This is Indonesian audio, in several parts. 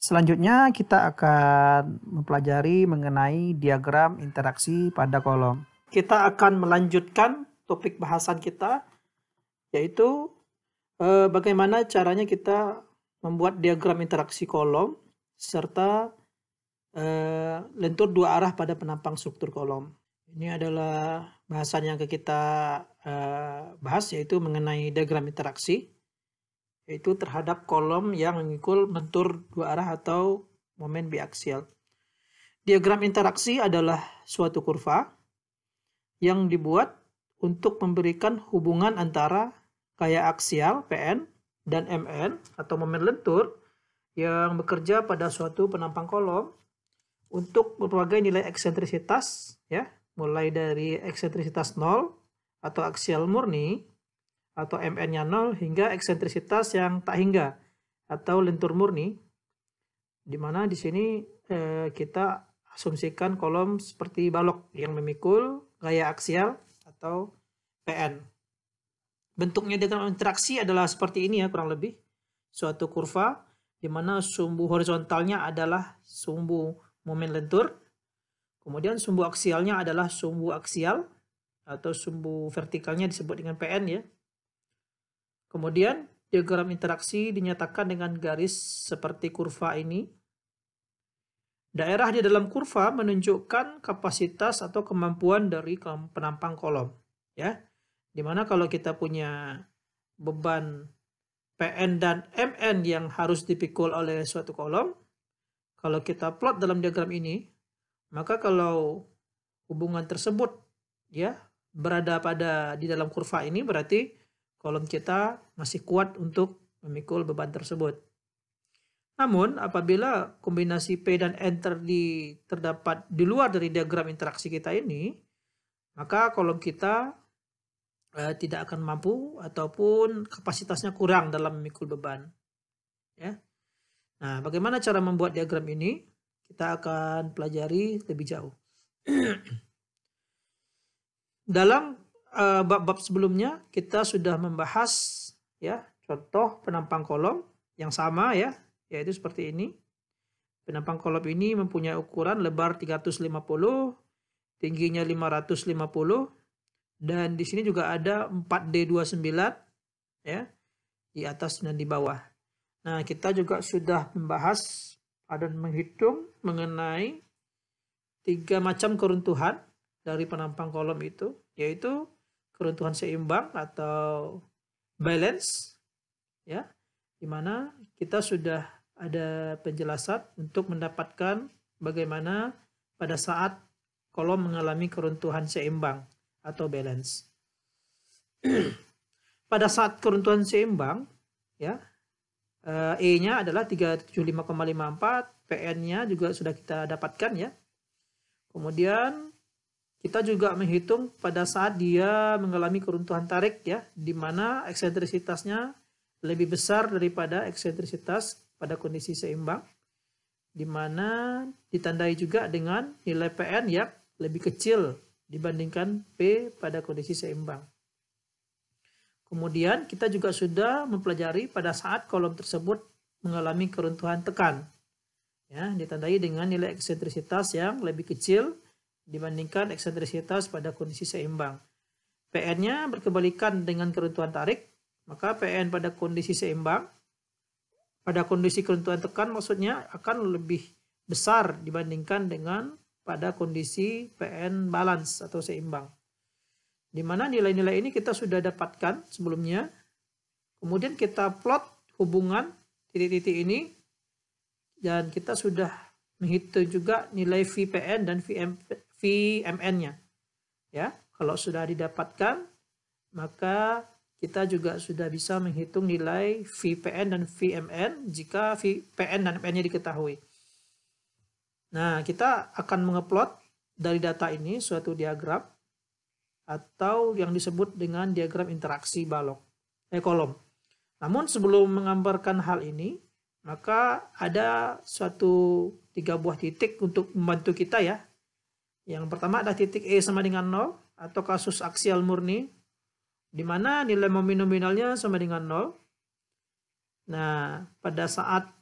Selanjutnya kita akan mempelajari mengenai diagram interaksi pada kolom. Kita akan melanjutkan topik bahasan kita, yaitu bagaimana caranya kita membuat diagram interaksi kolom serta lentur dua arah pada penampang struktur kolom. Ini adalah bahasan yang kita bahas, yaitu mengenai diagram interaksi, yaitu terhadap kolom yang memikul lentur dua arah atau momen biaksial. Diagram interaksi adalah suatu kurva yang dibuat untuk memberikan hubungan antara gaya aksial Pn dan Mn atau momen lentur yang bekerja pada suatu penampang kolom untuk berbagai nilai eksentrisitas, ya, mulai dari eksentrisitas 0 atau aksial murni atau Mn-nya 0 hingga eksentrisitas yang tak hingga atau lentur murni, di mana di sini kita asumsikan kolom seperti balok yang memikul gaya aksial atau Pn. Bentuknya diagram interaksi adalah seperti ini ya, kurang lebih. Suatu kurva di mana sumbu horizontalnya adalah sumbu momen lentur, kemudian sumbu aksialnya adalah sumbu aksial atau sumbu vertikalnya disebut dengan Pn ya. Kemudian diagram interaksi dinyatakan dengan garis seperti kurva ini. Daerah di dalam kurva menunjukkan kapasitas atau kemampuan dari penampang kolom, ya. Dimana kalau kita punya beban Pn dan Mn yang harus dipikul oleh suatu kolom, kalau kita plot dalam diagram ini, maka kalau hubungan tersebut ya berada di dalam kurva ini, berarti kolom kita masih kuat untuk memikul beban tersebut. Namun, apabila kombinasi P dan N terdapat di luar dari diagram interaksi kita ini, maka kolom kita tidak akan mampu ataupun kapasitasnya kurang dalam memikul beban. Ya. Nah, bagaimana cara membuat diagram ini? Kita akan pelajari lebih jauh. Dalam bab-bab sebelumnya kita sudah membahas ya contoh penampang kolom yang sama ya, yaitu seperti ini. Penampang kolom ini mempunyai ukuran lebar 350, tingginya 550, dan di sini juga ada 4D29 ya, di atas dan di bawah. Nah, kita juga sudah membahas dan menghitung mengenai 3 macam keruntuhan dari penampang kolom itu, yaitu keruntuhan seimbang atau balance ya, di mana kita sudah ada penjelasan untuk mendapatkan bagaimana pada saat kolom mengalami keruntuhan seimbang atau balance. Pada saat keruntuhan seimbang ya, E-nya adalah 375,54, Pn-nya juga sudah kita dapatkan ya. Kemudian kita juga menghitung pada saat dia mengalami keruntuhan tarik ya, di mana eksentrisitasnya lebih besar daripada eksentrisitas pada kondisi seimbang, di mana ditandai juga dengan nilai Pn yang lebih kecil dibandingkan P pada kondisi seimbang. Kemudian kita juga sudah mempelajari pada saat kolom tersebut mengalami keruntuhan tekan, ya, ditandai dengan nilai eksentrisitas yang lebih kecil dibandingkan eksentrisitas pada kondisi seimbang. Pn-nya berkebalikan dengan keruntuhan tarik, maka Pn pada kondisi seimbang, pada kondisi keruntuhan tekan maksudnya akan lebih besar dibandingkan dengan pada kondisi Pn balance atau seimbang. Di mana nilai-nilai ini kita sudah dapatkan sebelumnya. Kemudian kita plot hubungan titik-titik ini, dan kita sudah menghitung juga nilai VPN dan VMN-nya. Ya, kalau sudah didapatkan, maka kita juga sudah bisa menghitung nilai VPN dan VMN jika VPN dan MN-nya diketahui. Nah, kita akan mengeplot dari data ini suatu diagram atau yang disebut dengan diagram interaksi kolom. Namun sebelum menggambarkan hal ini, maka ada suatu 3 buah titik untuk membantu kita ya. Yang pertama adalah titik E sama dengan 0 atau kasus aksial murni, di mana nilai momen nominalnya sama dengan 0. Nah, pada saat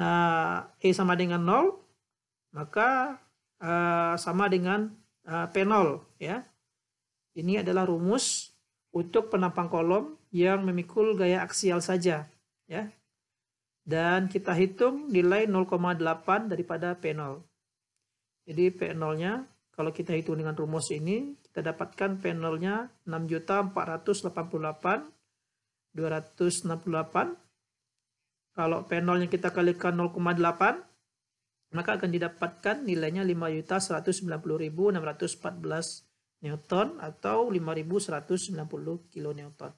E sama dengan 0, maka sama dengan P0 ya. Ini adalah rumus untuk penampang kolom yang memikul gaya aksial saja ya. Dan kita hitung nilai 0,8 daripada P0. Jadi P0-nya kalau kita hitung dengan rumus ini, kita dapatkan P0-nya 6.488.268. Kalau P0-nya kita kalikan 0,8, maka akan didapatkan nilainya 5.190.614 Newton atau 5.190 kilonewton.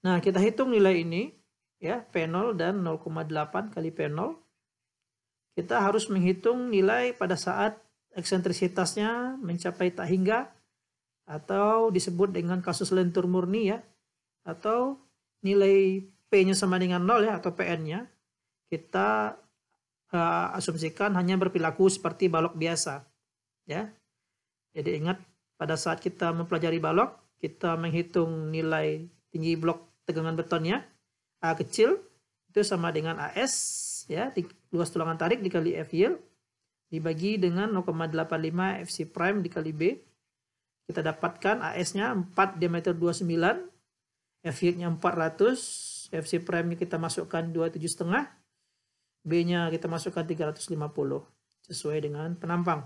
Nah, kita hitung nilai ini ya, P0 dan 0,8 kali P0. Kita harus menghitung nilai pada saat eksentrisitasnya mencapai tak hingga, atau disebut dengan kasus lentur murni ya, atau nilai P-nya sama dengan 0 ya, atau PN-nya. Kita asumsikan hanya berperilaku seperti balok biasa ya. Jadi ingat, pada saat kita mempelajari balok, kita menghitung nilai tinggi blok tegangan betonnya, A kecil itu sama dengan AS ya, luas tulangan tarik dikali F yield dibagi dengan 0,85 FC prime dikali B. Kita dapatkan AS-nya 4 diameter 29, F yield-nya 400, FC prime-nya kita masukkan 27,5, B-nya kita masukkan 350 sesuai dengan penampang.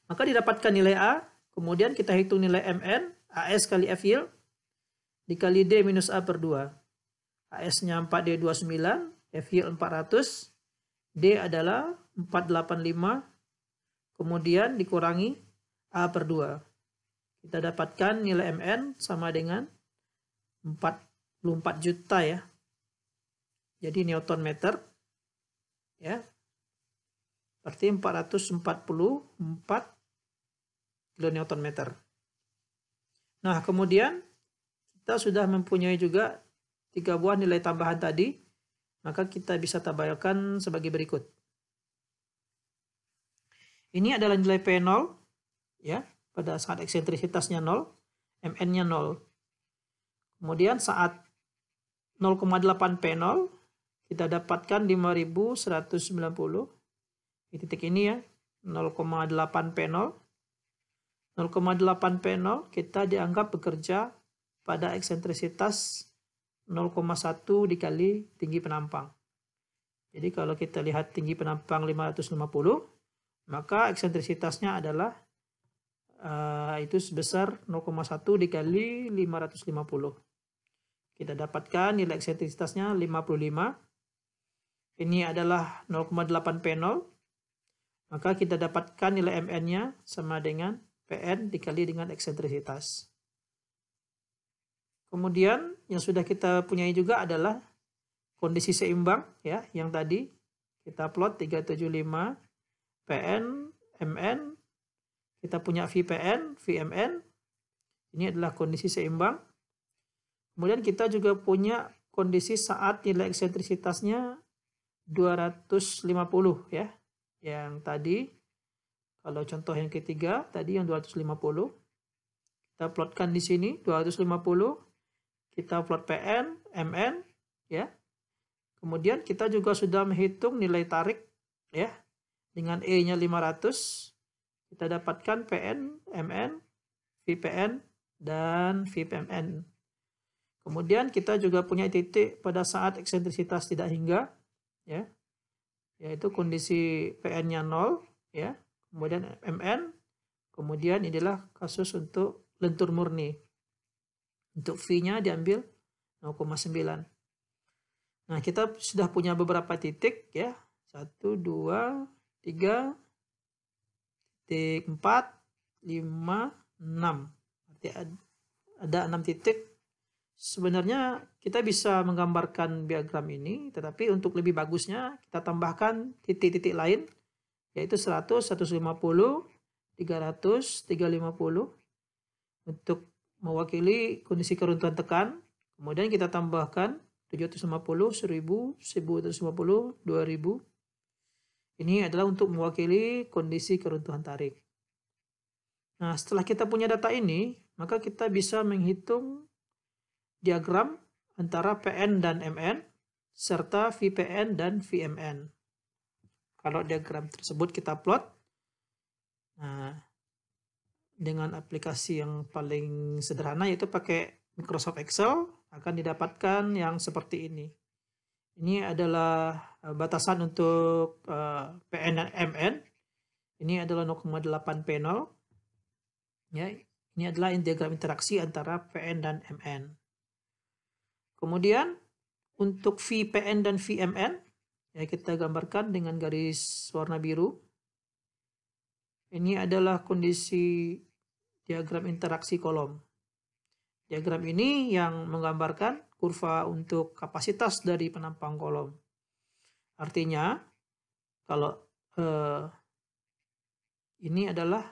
Maka didapatkan nilai A, kemudian kita hitung nilai MN, AS kali F yield, dikali D minus A per 2. AS-nya 4D29, F yield 400, D adalah 485, kemudian dikurangi A per 2. Kita dapatkan nilai MN sama dengan 44 juta ya. Jadi Newton meter ya. Berarti 444 kilonewton meter. Nah, kemudian kita sudah mempunyai juga 3 buah nilai tambahan tadi, maka kita bisa tabelkan sebagai berikut. Ini adalah nilai P0 ya, pada saat eksentrisitasnya 0, MN-nya 0. Kemudian saat 0,8 P0 kita dapatkan 5.190. Di titik ini ya, 0,8 P0. 0,8 P0 kita dianggap bekerja pada eksentrisitas 0,1 dikali tinggi penampang. Jadi kalau kita lihat tinggi penampang 550, maka eksentrisitasnya adalah itu sebesar 0,1 dikali 550. Kita dapatkan nilai eksentrisitasnya 55. Ini adalah 0,8 P0. Maka kita dapatkan nilai MN-nya sama dengan PN dikali dengan eksentrisitas. Kemudian yang sudah kita punyai juga adalah kondisi seimbang ya, yang tadi kita plot 375 PN, MN, kita punya VPN, VMN. Ini adalah kondisi seimbang. Kemudian kita juga punya kondisi saat nilai eksentrisitasnya 250 ya. Yang tadi kalau contoh yang ketiga tadi yang 250, kita plotkan di sini 250, kita plot PN, MN ya. Kemudian kita juga sudah menghitung nilai tarik ya. Dengan E-nya 500, kita dapatkan PN, MN, VPN dan VPMN. Kemudian kita juga punya titik pada saat eksentrisitas tidak hingga ya. Yaitu kondisi PN-nya 0 ya. Kemudian MN, kemudian inilah kasus untuk lentur murni. Untuk V-nya diambil 0,9. Nah, kita sudah punya beberapa titik ya. 1, 2, 3, titik 4, 5, 6. Berarti ada 6 titik. Sebenarnya kita bisa menggambarkan diagram ini, tetapi untuk lebih bagusnya kita tambahkan titik-titik lain, yaitu 100, 150, 300, 350 untuk mewakili kondisi keruntuhan tekan. Kemudian kita tambahkan 750, 1000, 1150, 2000. Ini adalah untuk mewakili kondisi keruntuhan tarik. Nah, setelah kita punya data ini, maka kita bisa menghitung diagram antara PN dan MN serta VPN dan VMN. Kalau diagram tersebut kita plot, nah, dengan aplikasi yang paling sederhana yaitu pakai Microsoft Excel, akan didapatkan yang seperti ini. Ini adalah batasan untuk PN dan MN. Ini adalah 0,8 panel. Ya, ini adalah diagram interaksi antara PN dan MN. Kemudian untuk VPN dan VMN, ya kita gambarkan dengan garis warna biru. Ini adalah kondisi diagram interaksi kolom. Diagram ini yang menggambarkan kurva untuk kapasitas dari penampang kolom. Artinya, kalau ini adalah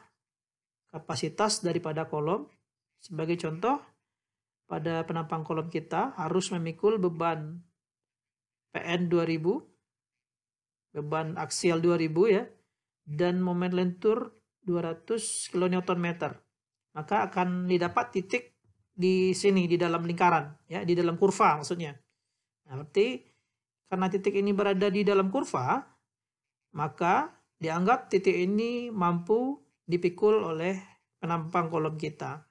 kapasitas daripada kolom. Sebagai contoh, pada penampang kolom kita harus memikul beban PN 2000, beban aksial 2000 ya, dan momen lentur 200 kN/m. Maka akan didapat titik di sini, di dalam lingkaran, ya, di dalam kurva maksudnya. Nah, berarti karena titik ini berada di dalam kurva, maka dianggap titik ini mampu dipikul oleh penampang kolom kita.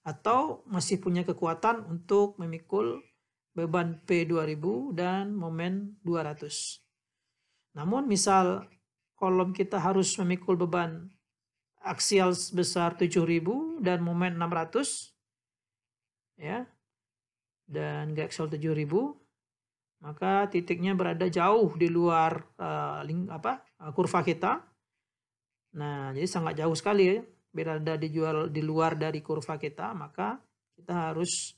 Atau masih punya kekuatan untuk memikul beban P2000 dan momen 200. Namun misal kolom kita harus memikul beban aksial sebesar 7000 dan momen 600, ya, dan aksial 7000, maka titiknya berada jauh di luar kurva kita. Nah, jadi sangat jauh sekali ya, berada di luar dari kurva kita, maka kita harus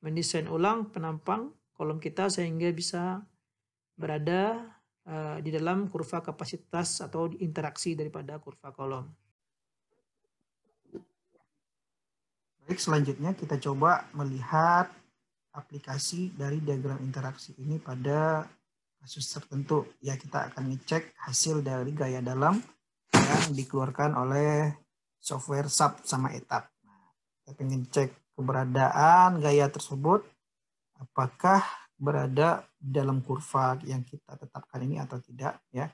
mendesain ulang penampang kolom kita sehingga bisa berada di dalam kurva kapasitas atau interaksi daripada kurva kolom. Baik, selanjutnya kita coba melihat aplikasi dari diagram interaksi ini pada kasus tertentu. Ya, kita akan ngecek hasil dari gaya dalam yang dikeluarkan oleh software SAP sama ETAP. Nah, kita pengen cek keberadaan gaya tersebut, apakah berada dalam kurva yang kita tetapkan ini atau tidak, ya.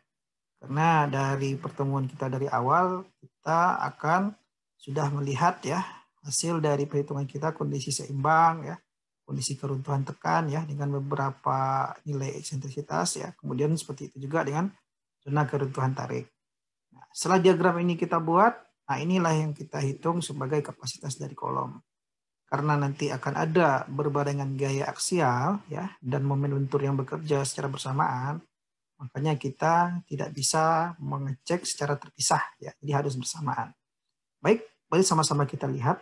Karena dari pertemuan kita dari awal, kita akan sudah melihat ya hasil dari perhitungan kita kondisi seimbang ya, kondisi keruntuhan tekan ya dengan beberapa nilai eksentrisitas ya. Kemudian seperti itu juga dengan zona keruntuhan tarik. Nah, setelah diagram ini kita buat, nah inilah yang kita hitung sebagai kapasitas dari kolom. Karena nanti akan ada berbarengan gaya aksial ya dan momen lentur yang bekerja secara bersamaan, makanya kita tidak bisa mengecek secara terpisah ya, jadi harus bersamaan. Baik, mari sama-sama kita lihat.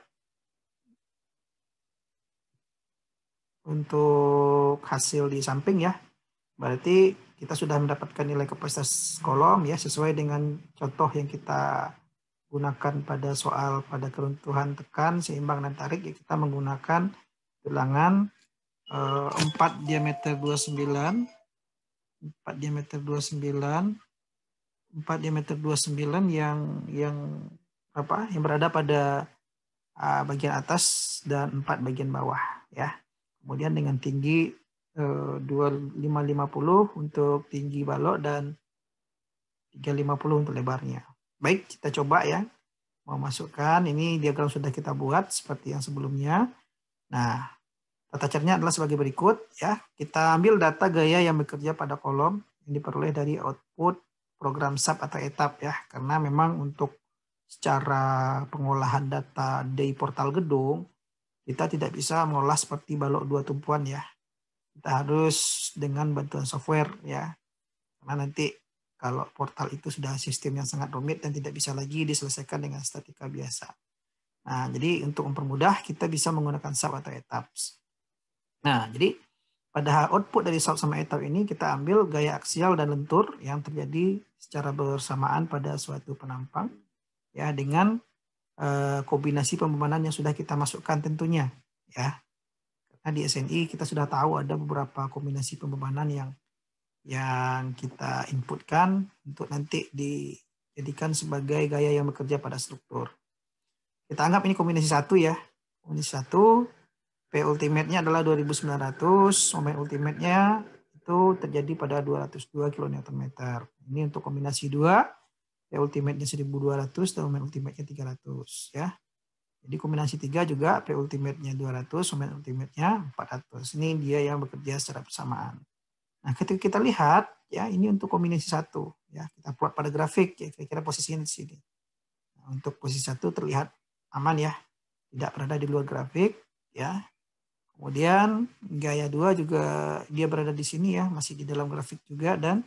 Untuk hasil di samping ya, berarti kita sudah mendapatkan nilai kapasitas kolom ya sesuai dengan contoh yang kita gunakan pada soal pada keruntuhan tekan, seimbang dan tarik ya, kita menggunakan bilangan 4 diameter 29, 4 diameter 29, 4 diameter 29 yang berada pada bagian atas dan 4 bagian bawah ya. Kemudian dengan tinggi 2550 untuk tinggi balok dan 350 untuk lebarnya. Baik, kita coba ya memasukkan, ini diagram sudah kita buat seperti yang sebelumnya. Nah, tata caranya adalah sebagai berikut ya. Kita ambil data gaya yang bekerja pada kolom yang diperoleh dari output program SAP atau ETAP ya. Karena memang untuk secara pengolahan data di portal gedung, kita tidak bisa mengolah seperti balok 2 tumpuan ya. Kita harus dengan bantuan software ya. Karena nanti kalau portal itu sudah sistem yang sangat rumit dan tidak bisa lagi diselesaikan dengan statika biasa. Nah, jadi untuk mempermudah kita bisa menggunakan SAP atau ETAP. Nah, jadi pada output dari SAP sama ETAP ini kita ambil gaya aksial dan lentur yang terjadi secara bersamaan pada suatu penampang ya dengan kombinasi pembebanan yang sudah kita masukkan tentunya ya. Karena di SNI kita sudah tahu ada beberapa kombinasi pembebanan yang kita inputkan untuk nanti dijadikan sebagai gaya yang bekerja pada struktur. Kita anggap ini kombinasi 1 ya. Kombinasi 1, P ultimate-nya adalah 2900, momen ultimate-nya itu terjadi pada 202 kN/m. Ini untuk kombinasi 2, P ultimate-nya 1200 dan moment ultimate-nya 300 ya. Jadi kombinasi 3 juga P ultimate-nya 200, moment ultimate-nya 400. Ini dia yang bekerja secara bersamaan. Nah, ketika kita lihat ya, ini untuk kombinasi 1 ya. Kita plot pada grafik ya, kira-kira posisinya di sini. Nah, untuk posisi 1 terlihat aman ya, tidak berada di luar grafik ya. Kemudian gaya 2 juga dia berada di sini ya, masih di dalam grafik juga, dan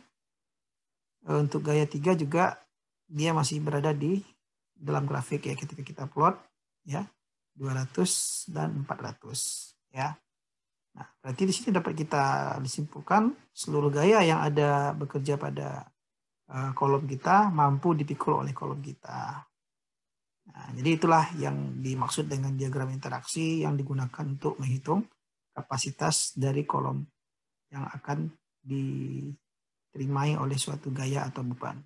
untuk gaya 3 juga dia masih berada di dalam grafik ya ketika kita plot ya, 200 dan 400 ya. Nah, berarti di sini dapat kita disimpulkan seluruh gaya yang ada bekerja pada kolom kita mampu dipikul oleh kolom kita. Nah, jadi itulah yang dimaksud dengan diagram interaksi yang digunakan untuk menghitung kapasitas dari kolom yang akan diterimai oleh suatu gaya atau beban.